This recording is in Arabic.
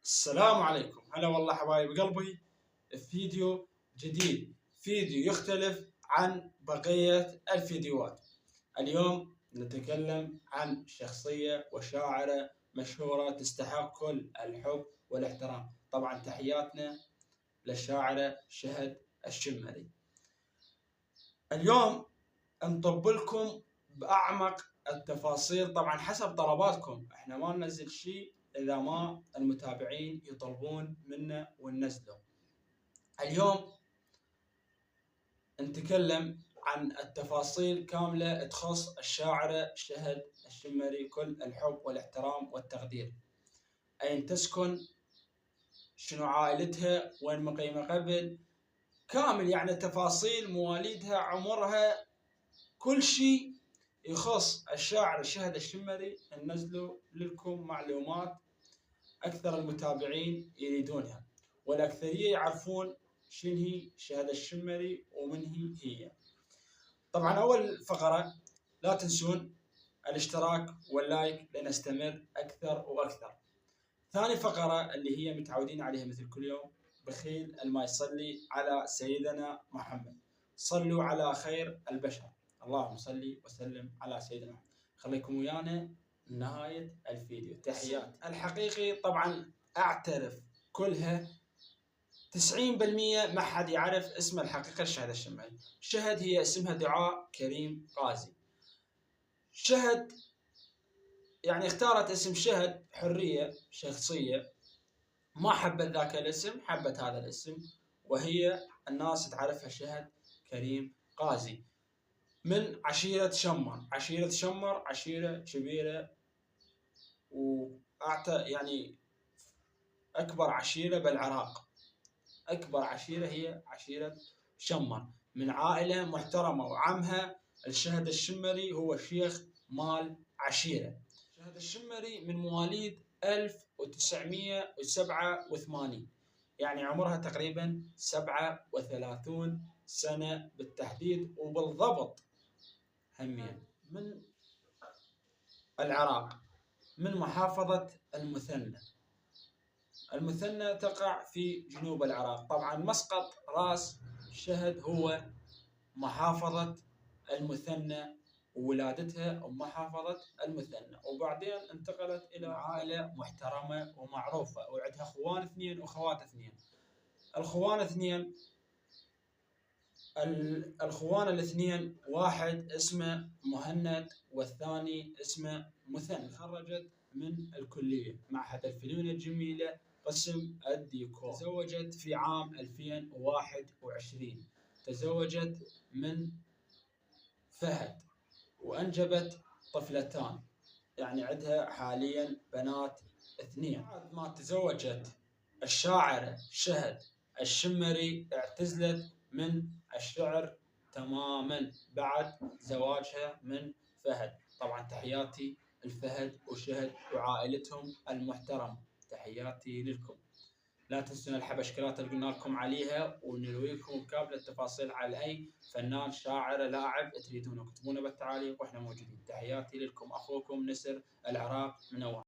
السلام عليكم، هلا والله حبايب قلبي. فيديو جديد، فيديو يختلف عن بقية الفيديوهات. اليوم نتكلم عن شخصية وشاعرة مشهورة تستحق كل الحب والاحترام. طبعا تحياتنا للشاعرة شهد الشمري. اليوم نطب لكم بأعمق التفاصيل، طبعا حسب طلباتكم، احنا ما ننزل شيء إذا ما المتابعين يطلبون منا وننزله. اليوم نتكلم عن التفاصيل كاملة تخص الشاعرة شهد الشمري، كل الحب والاحترام والتقدير. أين تسكن، شنو عائلتها، وين مقيمة قبل، كامل يعني تفاصيل مواليدها، عمرها، كل شيء يخص الشاعر شهد الشمري ننزله لكم. معلومات أكثر المتابعين يريدونها، والأكثرية يعرفون شنو هي شهد الشمري ومن هي. طبعا أول فقرة لا تنسون الاشتراك واللايك لنستمر أكثر وأكثر. ثاني فقرة اللي هي متعودين عليها مثل كل يوم، بخيل الما يصلي على سيدنا محمد. صلوا على خير البشر، اللهم صل وسلم على سيدنا محمد. خليكم ويانا لنهاية الفيديو. تحيات الحقيقي طبعا أعترف كلها 90% ما حد يعرف اسم الحقيقي لشهد الشمري. شهد هي اسمها دعاء كريم غازي. شهد يعني اختارت اسم شهد حرية شخصية، ما حبت ذاك الاسم، حبت هذا الاسم، وهي الناس تعرفها شهد كريم غازي من عشيرة شمر. عشيرة شمر عشيرة كبيرة، يعني أكبر عشيرة بالعراق. أكبر عشيرة هي عشيرة شمر، من عائلة محترمة، وعمها الشهد الشمري هو شيخ مال عشيرة. شهد الشمري من مواليد 1987، يعني عمرها تقريبا 37 سنة بالتحديد وبالضبط. همين من العراق، من محافظة المثنى. المثنى تقع في جنوب العراق. طبعا مسقط راس شهد هو محافظة المثنى، وولادتها ومحافظة المثنى، وبعدين انتقلت إلى عائلة محترمة ومعروفة، وعندها اخوان 2 واخوات 2. الخوان 2، الخوان الاثنين واحد اسمه مهند والثاني اسمه مثنى. خرجت من الكلية معهد الفنون الجميلة قسم الديكور. تزوجت في عام 2021، تزوجت من فهد وأنجبت طفلتان، يعني عندها حاليا بنات 2. بعد ما تزوجت الشاعرة شهد الشمري اعتزلت من الشعر تماما بعد زواجها من فهد. طبعا تحياتي الفهد وشهد وعائلتهم المحترمة، تحياتي لكم. لا تنسون الحبشكلات اللي قلنا لكم عليها، ونرويكم كامل التفاصيل على اي فنان شاعر لاعب تريدونه، اكتبونا بالتعاليق واحنا موجودين. تحياتي لكم، اخوكم نسر العراق منور.